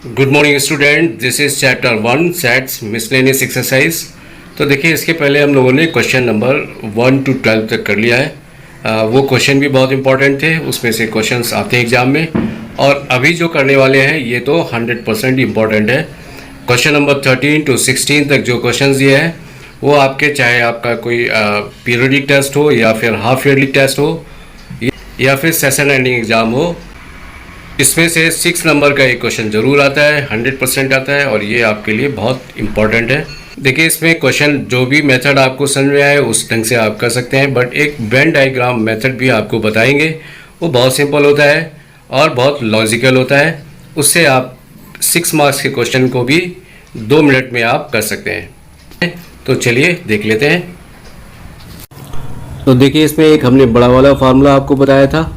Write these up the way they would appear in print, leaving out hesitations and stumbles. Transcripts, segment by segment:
Good morning student, this is chapter 1 sets miscellaneous exercise. तो देखिए, इसके पहले हम लोगों ने क्वेश्चन नंबर 1 to 12 तक कर लिया है। वो क्वेश्चन भी बहुत इंपॉर्टेंट थे, उसमें से क्वेश्चंस आते हैं एग्जाम में। और अभी जो करने वाले हैं ये तो 100% इम्पॉर्टेंट है। क्वेश्चन नंबर 13 to 16 तक जो क्वेश्चन दिए हैं वो आपके, चाहे आपका कोई पीरियडिक टेस्ट हो या फिर हाफ ईयरली टेस्ट हो या फिर सेशन एंडिंग एग्ज़ाम हो, इसमें से 6 नंबर का एक क्वेश्चन जरूर आता है, 100% आता है और ये आपके लिए बहुत इंपॉर्टेंट है। देखिए, इसमें क्वेश्चन जो भी मेथड आपको समझ में आए उस ढंग से आप कर सकते हैं, बट एक वेन डायग्राम मेथड भी आपको बताएंगे। वो बहुत सिंपल होता है और बहुत लॉजिकल होता है। उससे आप 6 मार्क्स के क्वेश्चन को भी 2 मिनट में आप कर सकते हैं। तो चलिए देख लेते हैं। तो देखिए, इसमें एक हमने बड़ा वाला फार्मूला आपको बताया था,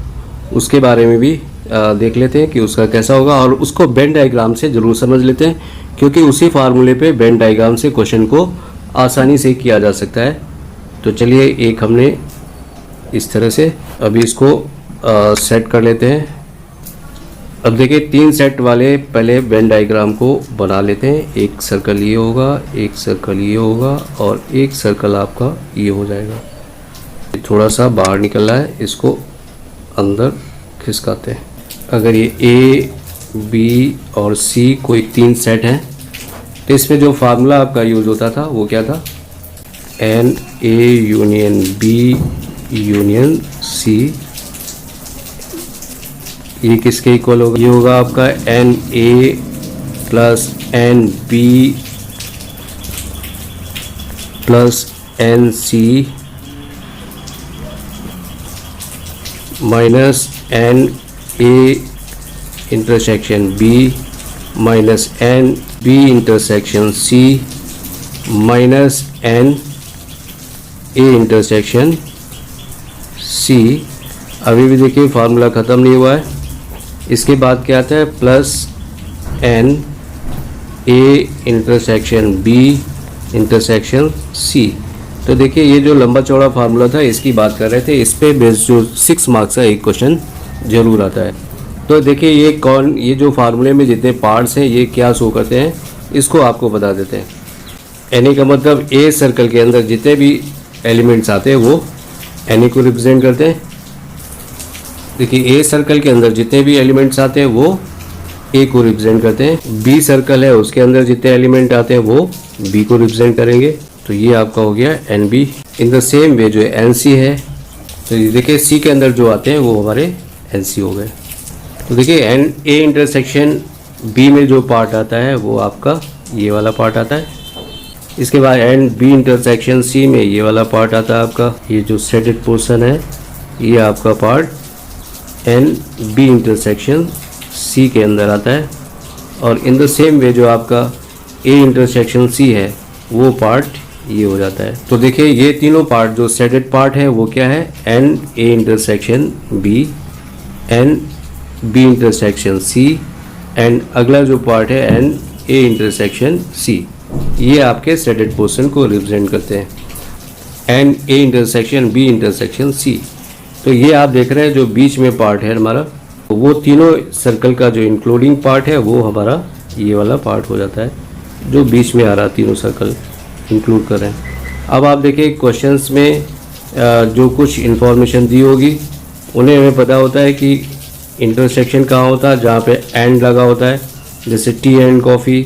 उसके बारे में भी देख लेते हैं कि उसका कैसा होगा, और उसको वेन डायग्राम से ज़रूर समझ लेते हैं, क्योंकि उसी फार्मूले पे वेन डायग्राम से क्वेश्चन को आसानी से किया जा सकता है। तो चलिए, एक हमने इस तरह से अभी इसको सेट कर लेते हैं। अब देखिए, 3 सेट वाले पहले वेन डायग्राम को बना लेते हैं। एक सर्कल ये होगा, एक सर्कल ये होगा और एक सर्कल आपका ये हो जाएगा। थोड़ा सा बाहर निकल रहा है, इसको अंदर खिसकाते हैं। अगर ये ए, बी और सी कोई 3 सेट हैं, तो इसमें जो फार्मूला आपका यूज़ होता था वो क्या था? N A union B union C. ये किसके इक्वल होगा? ये होगा आपका n A plus n B plus n C minus n A intersection B minus n B intersection C minus n A intersection C. अभी भी देखिए, फार्मूला ख़त्म नहीं हुआ है। इसके बाद क्या आता है? Plus n A intersection B intersection C. तो देखिए, ये जो लंबा चौड़ा फार्मूला था इसकी बात कर रहे थे। इस पे बेस्ड जो 6 मार्क्स का एक क्वेश्चन जरूर आता है। तो देखिए, ये जो फार्मूले में जितने पार्ट्स हैं ये क्या शो करते हैं, इसको आपको बता देते हैं। एन का मतलब ए सर्कल के अंदर जितने भी एलिमेंट्स आते हैं वो एन को रिप्रेजेंट करते हैं। देखिए, ए सर्कल के अंदर जितने भी एलिमेंट्स आते हैं वो ए को रिप्रेजेंट करते हैं। बी सर्कल है, उसके अंदर जितने एलिमेंट आते हैं वो बी को रिप्रेजेंट करेंगे। तो ये आपका हो गया n B. In the same way जो एन सी है, तो ये देखिए सी के अंदर जो आते हैं वो हमारे एन सी हो गए। तो देखिए, एन ए इंटरसेक्शन बी में जो पार्ट आता है वो आपका ये वाला पार्ट आता है। इसके बाद एन बी इंटरसेक्शन सी में ये वाला पार्ट आता है आपका, ये जो शेडेड पोर्शन है ये आपका part n B intersection C के अंदर आता है। और इन द सेम वे जो आपका ए इंटरसेक्शन सी है वो पार्ट ये हो जाता है। तो देखिए, ये तीनों पार्ट जो शेडेड पार्ट है वो क्या है? N A intersection B, n B intersection C and अगला जो पार्ट है एन ए इंटरसेक्शन सी। ये आपके शेडेड पोर्शन को रिप्रेजेंट करते हैं, n A intersection B intersection C. तो ये आप देख रहे हैं जो बीच में पार्ट है हमारा, वो तीनों सर्कल का जो इंक्लूडिंग पार्ट है वो हमारा ये वाला पार्ट हो जाता है, जो बीच में आ रहा, तीनों सर्कल इंक्लूड कर रहे हैं। अब आप देखिए, क्वेश्चंस में जो कुछ इन्फॉर्मेशन दी होगी उन्हें हमें पता होता है कि इंटरसेक्शन कहाँ होता है, जहाँ पे एंड लगा होता है, जैसे टी एंड कॉफ़ी,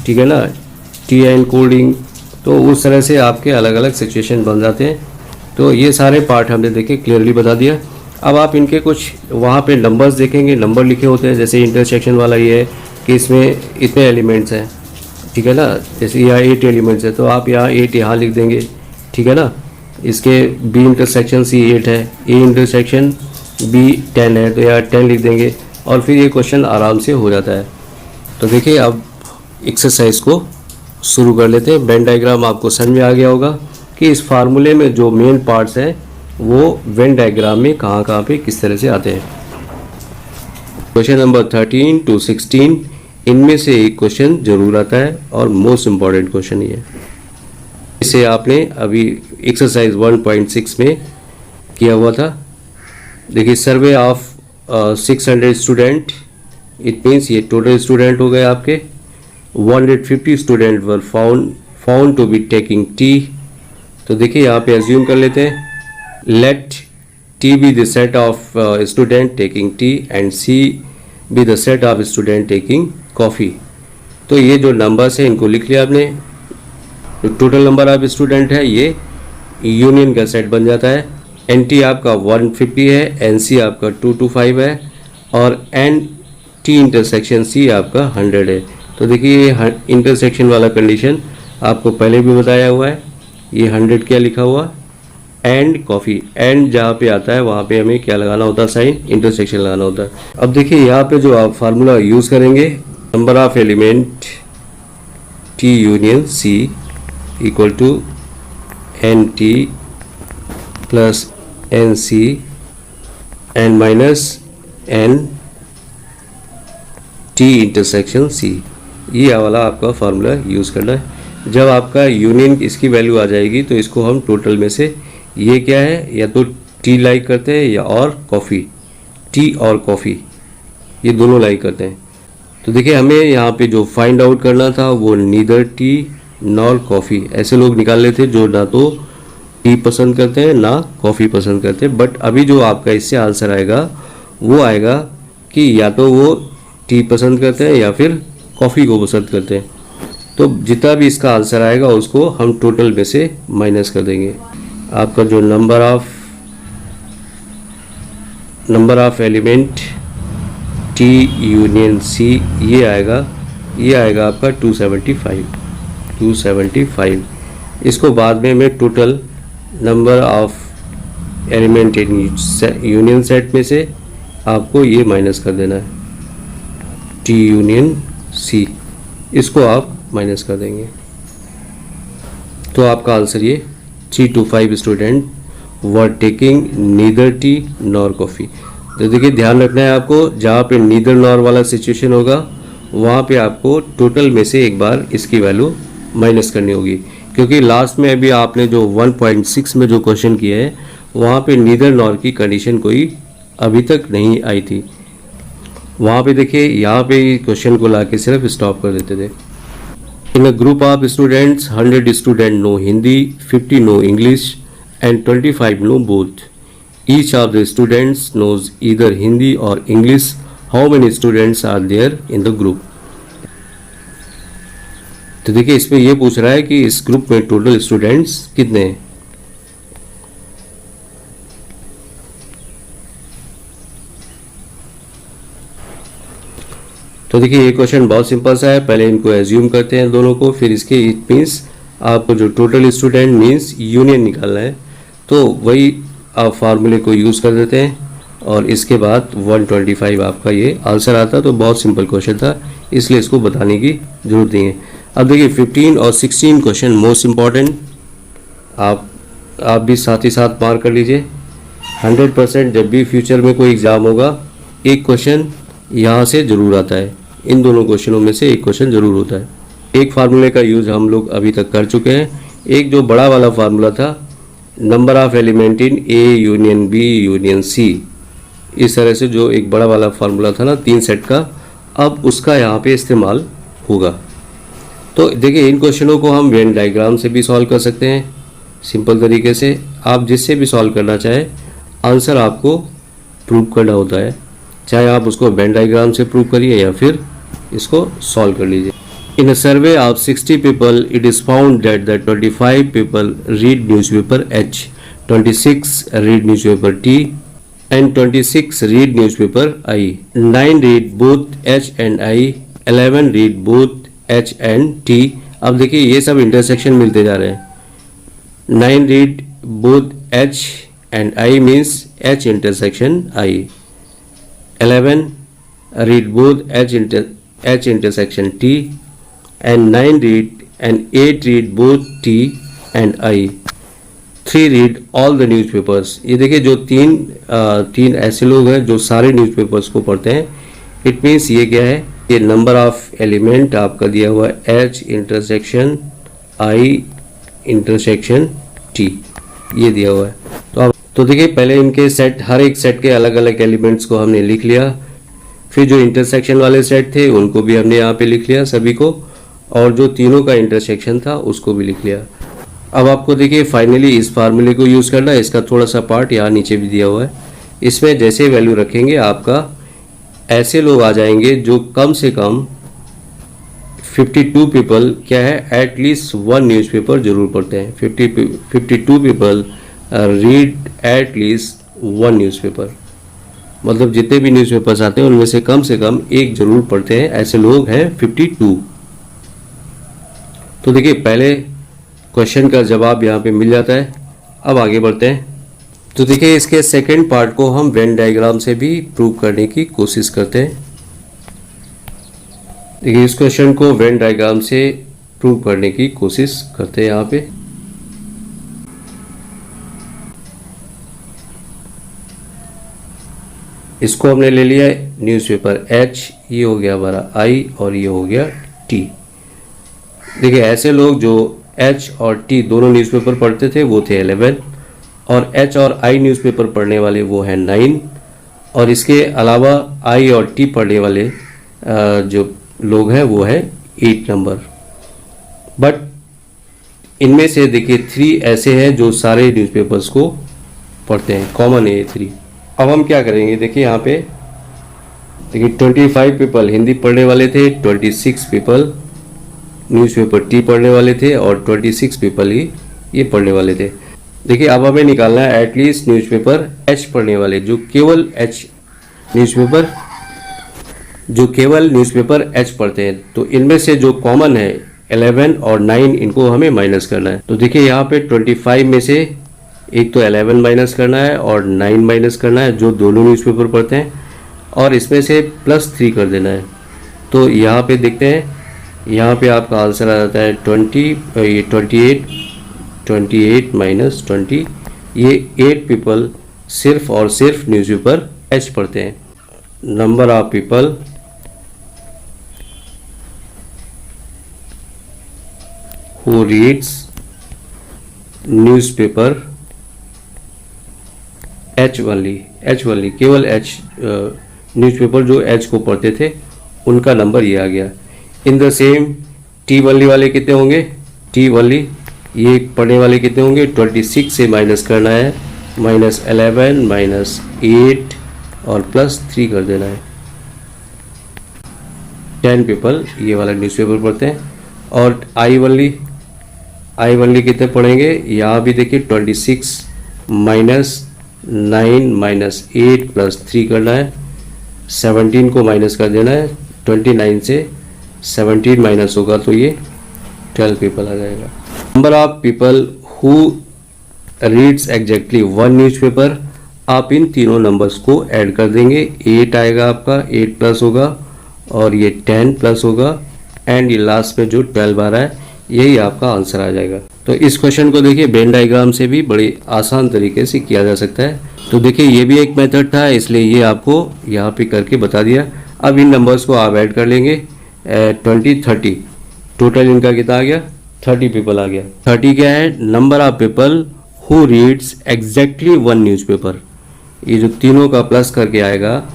ठीक है ना, टी एंड कोल्ड ड्रिंक। तो उस तरह से आपके अलग अलग सिचुएशन बन जाते हैं। तो ये सारे पार्ट हमने देखे, क्लियरली बता दिया। अब आप इनके कुछ वहाँ पे नंबर्स देखेंगे, नंबर लिखे होते हैं। जैसे इंटरसेक्शन वाला ये है कि इसमें इतने एलिमेंट्स हैं, ठीक है ना, जैसे यहाँ 8 एलिमेंट्स है तो आप यहाँ 8 यहाँ लिख देंगे, ठीक है ना। इसके बी इंटरसेक्शन सी 8 है, ए इंटरसेक्शन बी 10 है तो यहाँ 10 लिख देंगे और फिर ये क्वेश्चन आराम से हो जाता है। तो देखिए, अब एक्सरसाइज को शुरू कर लेते हैं। वेन डायग्राम आपको समझ में आ गया होगा कि इस फार्मूले में जो मेन पार्ट्स हैं वो वेन डायग्राम में कहाँ कहाँ पे किस तरह से आते हैं। क्वेश्चन नंबर 13 to 16 इनमें से एक क्वेश्चन जरूर आता है और मोस्ट इम्पॉर्टेंट क्वेश्चन ये है। इसे आपने अभी एक्सरसाइज 1.6 में किया हुआ था। देखिए, survey of 600 student it means ये टोटल स्टूडेंट हो गए आपके। 150 student were found to be taking tea. तो देखिए यहाँ पे एज्यूम कर लेते हैं, let T be the set of student taking tea and C be the set of student taking coffee. तो ये जो नंबर्स है इनको लिख लिया आपने। जो टोटल नंबर ऑफ स्टूडेंट है ये यूनियन का सेट बन जाता है। एन टी आपका 150 है, एन सी आपका 225 है और एन टी इंटरसेक्शन सी आपका 100 है। तो देखिए ये इंटरसेक्शन वाला कंडीशन आपको पहले भी बताया हुआ है। ये 100 क्या लिखा हुआ, एंड कॉफ़ी। एंड जहाँ पे आता है वहाँ पे हमें क्या लगाना होता है, साइन, इंटरसेक्शन लगाना होता है। अब देखिए यहाँ पे जो आप फार्मूला यूज़ करेंगे, number of element T union C equal to n T plus n C n minus n T intersection C. ये वाला आपका फार्मूला यूज़ करना है। जब आपका यूनियन इसकी वैल्यू आ जाएगी तो इसको हम टोटल में से, ये क्या है, या तो टी लाइक करते हैं या और कॉफ़ी, टी और कॉफ़ी ये दोनों लाइक करते हैं। तो देखिए हमें यहाँ पे जो फाइंड आउट करना था वो नीदर टी नॉर कॉफ़ी। ऐसे लोग निकाल लेते जो ना तो टी पसंद करते हैं ना कॉफ़ी पसंद करते हैं। बट अभी जो आपका इससे आंसर आएगा वो आएगा कि या तो वो टी पसंद करते हैं या फिर कॉफ़ी को पसंद करते हैं। तो जितना भी इसका आंसर आएगा उसको हम टोटल में से माइनस कर देंगे। आपका जो number of element T union C ये आएगा आपका 275। इसको बाद में मैं total number of element in union set में से आपको ये माइनस कर देना है, टी यूनियन सी, इसको आप माइनस कर देंगे। तो आपका आंसर ये 3 to 5 student were taking neither T nor coffee. तो देखिए ध्यान रखना है आपको, जहाँ पे नीदर नॉर वाला सिचुएशन होगा वहाँ पे आपको टोटल में से एक बार इसकी वैल्यू माइनस करनी होगी, क्योंकि लास्ट में अभी आपने जो 1.6 में जो क्वेश्चन किया है वहाँ पे नीदर नॉर की कंडीशन कोई अभी तक नहीं आई थी। वहाँ पे देखिए यहाँ पे क्वेश्चन को ला के सिर्फ स्टॉप कर देते थे। In a group of students 100 student no Hindi, 50 no English and 25 no both. Each of the students knows either Hindi और English. How many students are there in the group. तो देखिए इसमें यह पूछ रहा है कि इस ग्रुप में टोटल स्टूडेंट्स कितने हैं। तो देखिए ये क्वेश्चन बहुत सिंपल सा है। पहले इनको एज्यूम करते हैं दोनों को, फिर इसके इट मीन्स आपको जो टोटल स्टूडेंट मीन्स यूनियन निकालना है, तो वही आप फार्मूले को यूज़ कर देते हैं और इसके बाद 125 आपका ये आंसर आता। तो बहुत सिंपल क्वेश्चन था, इसलिए इसको बताने की जरूरत नहीं है। अब देखिए 15 और 16 क्वेश्चन मोस्ट इम्पॉर्टेंट, आप भी साथ ही साथ मार्क कर लीजिए। 100% जब भी फ्यूचर में कोई एग्ज़ाम होगा एक क्वेश्चन यहाँ से ज़रूर आता है, इन दोनों क्वेश्चनों में से एक क्वेश्चन ज़रूर होता है। एक फार्मूले का यूज़ हम लोग अभी तक कर चुके हैं। एक जो बड़ा वाला फार्मूला था, number of element in A union B union C, इस तरह से जो एक बड़ा वाला फार्मूला था ना 3 सेट का, अब उसका यहाँ पे इस्तेमाल होगा। तो देखिए इन क्वेश्चनों को हम वेन डायग्राम से भी सॉल्व कर सकते हैं सिंपल तरीके से। आप जिससे भी सॉल्व करना चाहे, आंसर आपको प्रूव करना होता है, चाहे आप उसको वेन डायग्राम से प्रूव करिए या फिर इसको सॉल्व कर लीजिए। In a survey of 60 people, it is found that the 25 people read newspaper H, 26 read newspaper T, and 26 read newspaper I. 9 read both H and I, 11 read both H and T. अब देखिए ये सब intersection मिलते जा रहे हैं। 9 read both H and I means H intersection I. 11 read both H intersection T. And 9 read and 8 read both T and I. 3 read all the newspapers. ये देखिए जो तीन ऐसे लोग हैं जो सारे न्यूज़पेपर्स को पढ़ते हैं। इट मीन्स ये क्या है, ये नंबर ऑफ एलिमेंट आपका दिया हुआ है H intersection I intersection T, ये दिया हुआ है। तो देखिए पहले इनके सेट, हर एक सेट के अलग अलग एलिमेंट्स को हमने लिख लिया। फिर जो इंटरसेक्शन वाले सेट थे उनको भी हमने यहाँ पे लिख लिया सभी को, और जो तीनों का इंटरसेक्शन था उसको भी लिख लिया। अब आपको देखिए फाइनली इस फार्मूले को यूज़ करना है। इसका थोड़ा सा पार्ट यहाँ नीचे भी दिया हुआ है। इसमें जैसे वैल्यू रखेंगे आपका ऐसे लोग आ जाएंगे जो कम से कम 52 पीपल क्या है एटलीस्ट वन न्यूज़पेपर जरूर पढ़ते हैं। 52 people read at least one newspaper, मतलब जितने भी न्यूज़पेपर्स आते हैं उनमें से कम एक जरूर पढ़ते हैं, ऐसे लोग हैं 52। तो देखिए पहले क्वेश्चन का जवाब यहाँ पे मिल जाता है। अब आगे बढ़ते हैं। तो देखिए इसके सेकंड पार्ट को हम वेन डायग्राम से भी प्रूव करने की कोशिश करते हैं। देखिए इस क्वेश्चन को वेन डायग्राम से प्रूव करने की कोशिश करते हैं। यहाँ पे इसको हमने ले लिया न्यूज़पेपर H, ये हो गया हमारा I और ये हो गया T। देखिए ऐसे लोग जो H और T दोनों न्यूज़पेपर पढ़ते थे वो थे 11, और H और I न्यूज़पेपर पढ़ने वाले वो हैं 9, और इसके अलावा I और T पढ़ने वाले जो लोग हैं वो है 8 नंबर। बट इनमें से देखिए 3 ऐसे हैं जो सारे न्यूज़पेपर्स को पढ़ते हैं, कॉमन है ये 3। अब हम क्या करेंगे, देखिए यहाँ पे देखिए 25 पीपल हिंदी पढ़ने वाले थे, 26 पीपल न्यूज़पेपर टी पढ़ने वाले थे, और 26 पीपल ही ये पढ़ने वाले थे। देखिए अब हमें निकालना है एटलीस्ट न्यूज़पेपर एच पढ़ने वाले, जो केवल न्यूज़पेपर एच पढ़ते हैं। तो इनमें से जो कॉमन है 11 और 9, इनको हमें माइनस करना है। तो देखिए यहाँ पे 25 में से एक तो 11 माइनस करना है और 9 माइनस करना है, जो दोनों न्यूज़पेपर पढ़ते हैं, और इसमें से +3 कर देना है। तो यहाँ पे देखते हैं, यहाँ पे आपका आंसर आ जाता है 28 माइनस 20, ये 8 पीपल सिर्फ और सिर्फ न्यूज़पेपर एच पढ़ते हैं। Number of people who reads newspaper H only, केवल एच न्यूज़पेपर जो एच को पढ़ते थे उनका नंबर ये आ गया। इन द सेम टी वनली वाले कितने होंगे, टी वनली ये पढ़ने वाले कितने होंगे, 26 से माइनस करना है, -11 -8 और +3 कर देना है। 10 पीपल ये वाला न्यूज़पेपर पढ़ते हैं। और आई वनली कितने पढ़ेंगे, यहाँ भी देखिए 26 -9 -8 +3 करना है, 17 को माइनस कर देना है। 29 से 17 माइनस होगा तो ये 12 पीपल आ जाएगा। Number of people who reads exactly one newspaper, आप इन तीनों नंबर्स को ऐड कर देंगे, 8 आएगा आपका, 8 प्लस होगा, और ये 10 प्लस होगा, एंड ये लास्ट में जो 12 आ रहा है यही आपका आंसर आ जाएगा। तो इस क्वेश्चन को देखिए वेन डायग्राम से भी बड़ी आसान तरीके से किया जा सकता है। तो देखिए ये भी एक मेथड था, इसलिए ये आपको यहाँ पे करके बता दिया। अब इन नंबर्स को आप ऐड कर लेंगे, 20 30, टोटल इनका कितना आ गया, 30 पीपल आ गया। 30 क्या है, number of people who reads exactly one newspaper. ये जो तीनों का प्लस करके आएगा,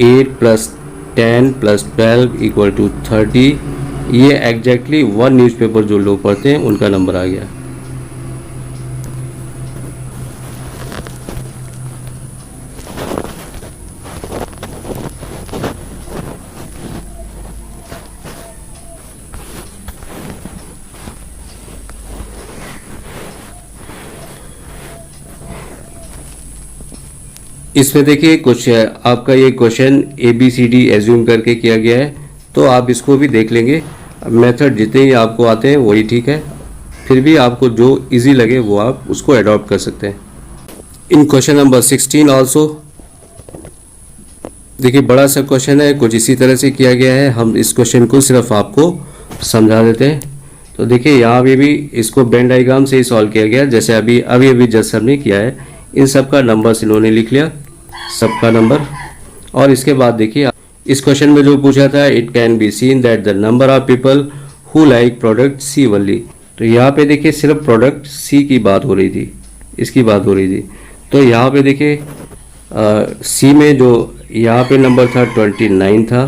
8 + 10 + 12 = 30, ये एग्जैक्टली वन न्यूज़पेपर जो लोग पढ़ते हैं उनका नंबर आ गया। इसमें देखिए कुछ आपका ये क्वेश्चन ABCD एज्यूम करके किया गया है, तो आप इसको भी देख लेंगे। मेथड जितने ही आपको आते हैं वही ठीक है, फिर भी आपको जो इजी लगे वो आप उसको अडॉप्ट कर सकते हैं। इन क्वेश्चन नंबर 16 ऑल्सो देखिए बड़ा सा क्वेश्चन है, कुछ इसी तरह से किया गया है। हम इस क्वेश्चन को सिर्फ आपको समझा देते हैं। तो देखिए यहाँ पे भी इसको वेन डायग्राम से ही सॉल्व किया गया, जैसे अभी जस्ट हमने किया है। इन सब का नंबर्स इन्होंने लिख लिया, सबका नंबर। और इसके बाद देखिए इस क्वेश्चन में जो पूछा था, it can be seen that the number of people who like product C only. तो यहाँ पे देखिए सिर्फ प्रोडक्ट सी की बात हो रही थी, इसकी बात हो रही थी। तो यहाँ पे देखिए सी में जो यहाँ पे नंबर था 29 था,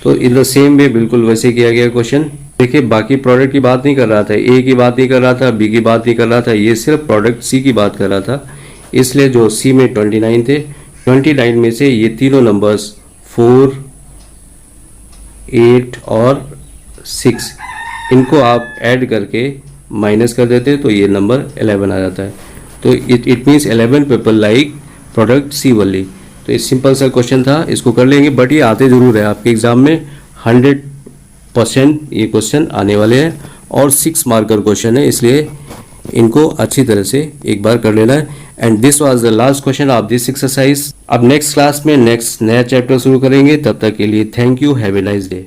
तो इन द सेम वे बिल्कुल वैसे किया गया क्वेश्चन। देखिए बाकी प्रोडक्ट की बात नहीं कर रहा था, ए की बात नहीं कर रहा था, बी की बात नहीं कर रहा था, ये सिर्फ प्रोडक्ट सी की बात कर रहा था। इसलिए जो सी में 29 थे, 29 में से ये तीनों नंबर्स 4, 8 और 6 इनको आप ऐड करके माइनस कर देते तो ये नंबर 11 आ जाता है। तो it means 11 people like product C only. तो ये सिंपल सा क्वेश्चन था, इसको कर लेंगे, बट ये आते ज़रूर है आपके एग्जाम में, 100% ये क्वेश्चन आने वाले हैं और 6 मार्कर क्वेश्चन है, इसलिए इनको अच्छी तरह से एक बार कर लेना है। And this was the last question of this exercise. अब नेक्स्ट क्लास में नेक्स्ट नया चैप्टर शुरू करेंगे, तब तक के लिए thank you, have a nice day.